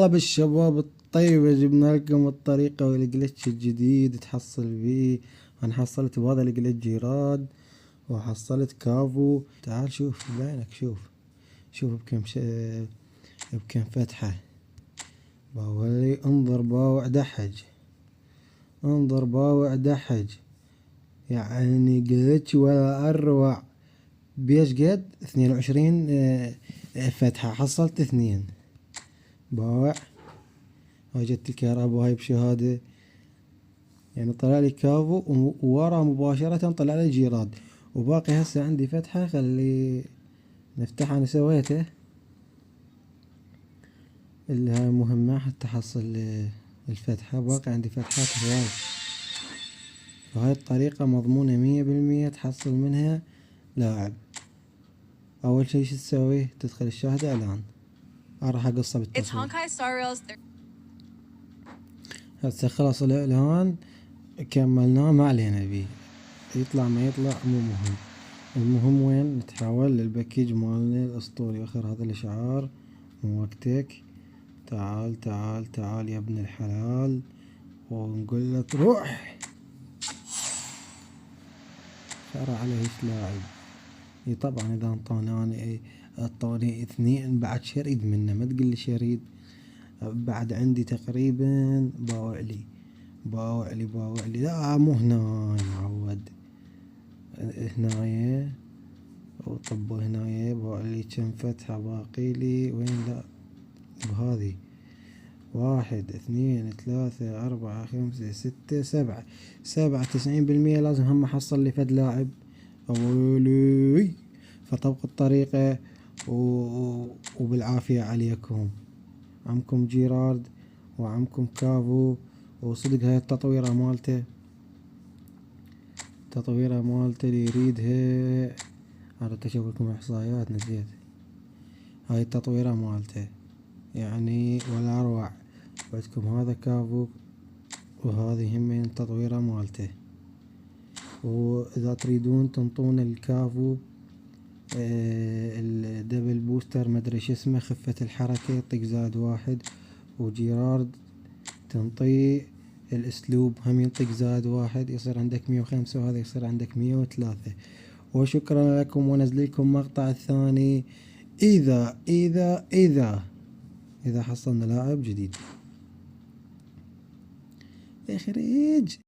هلا بالشباب الطيبة، جبنا لكم الطريقة والجلتش الجديد تحصل فيه. انا حصلت بهذا الجلتش جيراد، وحصلت كافو. تعال شوف بعينك، شوف بكم فتحة. باولي انظر باوع دحج، انظر باوع دحج، يعني جلتش ولا اروع. بيش قد 22 فتحة، حصلت 2 باوع. وجدت الكهرباء هاي بشهادة، يعني طلع لي كافو وورا مباشرة طلع لي جيراد. وباقي هسه عندي فتحة، خلي نفتحها. انا سويته اللي هاي مهمة حتى حصل الفتحة. باقي عندي فتحات هواي، فهاي الطريقة مضمونة 100% تحصل منها لاعب. اول شي شو تسوي؟ تدخل الشاهد اعلان. راح اقصه بالتصوير. هسه خلاص الاعلان كملناه، ما علينا بيه، يطلع ما يطلع مو مهم. المهم وين نتحول للباكيج مالنا الاسطوري. اخر هذا الاشعار من وقتك. تعال تعال تعال يا ابن الحلال، ونقول لك روح. شرع عليه ايش لاعب. اي طبعا اذا اعطوني 2 بعد شريد منه، ما تقول لي شريد. بعد عندي تقريبا باوع لي لا مو هنا معود، هنايا وطب هنايا باوع لي كم فتحة باقي لي. وين؟ لا بهذي 1 2 3 4 5 6 7 90% لازم هم حصل لي فد لاعب أولي. فطبق الطريقة وبالعافية عليكم. عمكم جيرارد وعمكم كافو. وصدق هاي التطويرة مالته اللي يريدها. أردت أشوف لكم إحصائيات نسيت. هاي التطويرة مالته يعني ولا أروع. عندكم هذا كافو، وهذه هم التطويرة مالته. وإذا تريدون تنطون الكافو الدبل بوستر مدري شو اسمه، خفة الحركة، يطق +1. وجيرارد تنطيه الاسلوب، هم ينطق +1، يصير عندك 105، وهذا يصير عندك 103. وشكرا لكم، ونزل لكم مقطع الثاني إذا حصلنا لاعب جديد. اخرج.